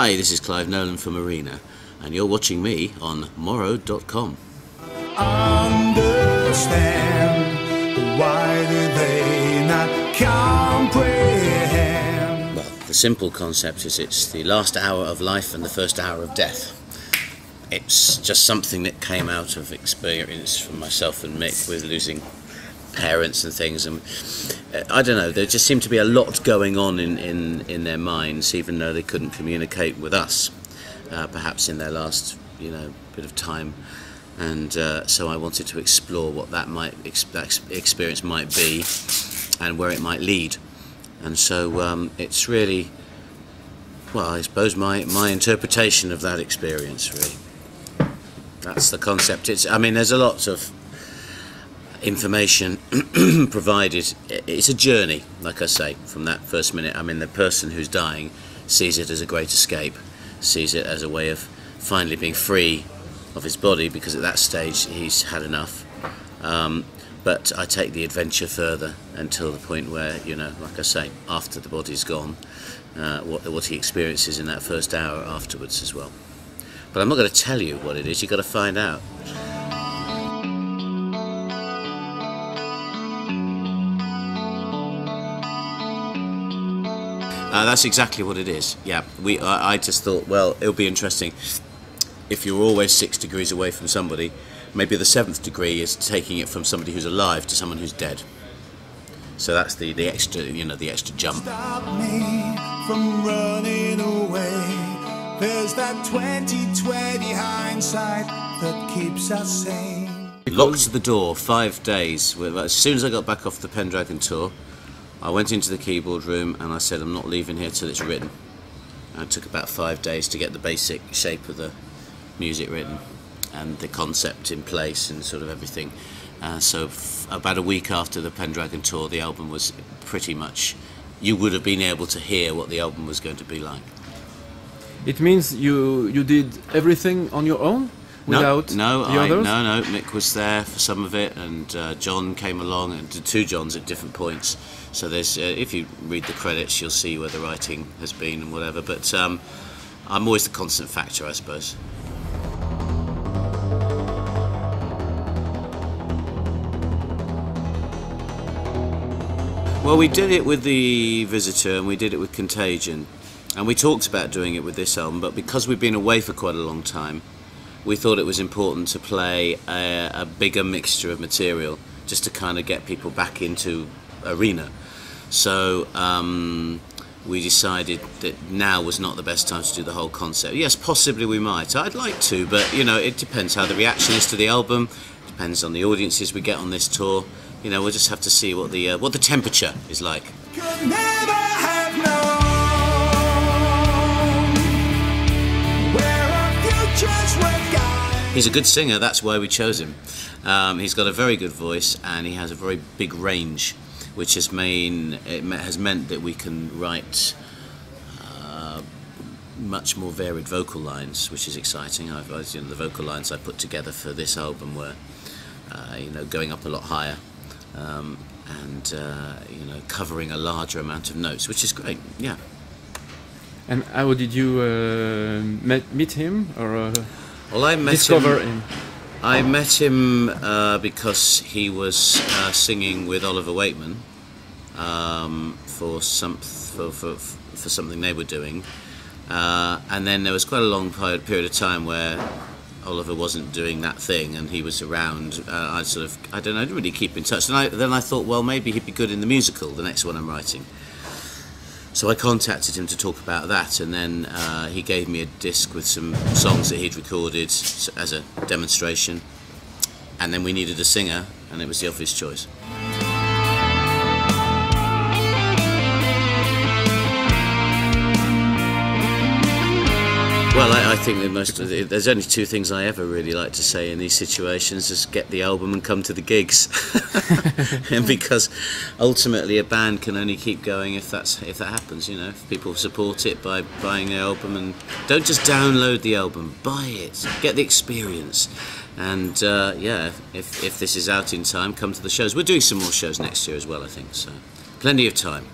Hi, this is Clive Nolan from Arena, and you're watching me on MOROW.com. Understand, why do they not comprehend? Well, the simple concept is it's the last hour of life and the first hour of death. It's just something that came out of experience from myself and Mick with losing parents and things, and I don't know, there just seemed to be a lot going on in their minds, even though they couldn't communicate with us, perhaps in their last bit of time, and so I wanted to explore what that experience might be and where it might lead. And so it's really, well, I suppose my interpretation of that experience, really. That's the concept. I mean, there's a lot of information provided. It's a journey, like I say, from that first minute. I mean, the person who's dying sees it as a great escape, sees it as a way of finally being free of his body, because at that stage he's had enough. But I take the adventure further until the point where, like I say, after the body's gone, what he experiences in that first hour afterwards as well. But I'm not going to tell you what it is, you've got to find out. That's exactly what it is. Yeah, I just thought, well, it'll be interesting if you're always 6 degrees away from somebody. Maybe the 7th degree is taking it from somebody who's alive to someone who's dead. So that's the extra, the extra jump. Stop me from running away. There's that 20/20 hindsight that keeps us sane. Locked the door, 5 days. As soon as I got back off the Pendragon tour, I went into the keyboard room and I said, I'm not leaving here till it's written. And it took about 5 days to get the basic shape of the music written and the concept in place and sort of everything. So about a week after the Pendragon tour, the album was pretty much, you would have been able to hear what the album was going to be like. It means you did everything on your own? Without the others? No, Mick was there for some of it, and John came along, and two Johns at different points. So there's, if you read the credits, you'll see where the writing has been and whatever. But I'm always the constant factor, I suppose. Well, we did it with The Visitor, and we did it with Contagion, and we talked about doing it with this album, but because we've been away for quite a long time, we thought it was important to play a bigger mixture of material, just to kind of get people back into Arena. So we decided that now was not the best time to do the whole concept. Yes, possibly we might. I'd like to, but it depends how the reaction is to the album. Depends on the audiences we get on this tour. We'll just have to see what the temperature is like. Could never have known where our futures were guided. He's a good singer, that's why we chose him. He's got a very good voice and he has a very big range, which has meant that we can write much more varied vocal lines, which is exciting. The vocal lines I put together for this album were going up a lot higher. And covering a larger amount of notes, which is great. Yeah. And how did you meet him, or well, I met discover him? I met him because he was singing with Oliver Wakeman for something they were doing, and then there was quite a long period of time where Oliver wasn't doing that thing and he was around. I didn't really keep in touch. And then I thought, well, maybe he'd be good in the musical, the next one I'm writing. So I contacted him to talk about that, and then he gave me a disc with some songs that he'd recorded as a demonstration. And then we needed a singer, and it was the obvious choice. Well, I think that there's only two things I ever really like to say in these situations: just get the album and come to the gigs. And because ultimately a band can only keep going if that happens. If people support it by buying the album, and don't just download the album, buy it, get the experience. And yeah, if this is out in time, come to the shows. We're doing some more shows next year as well, I think. So plenty of time.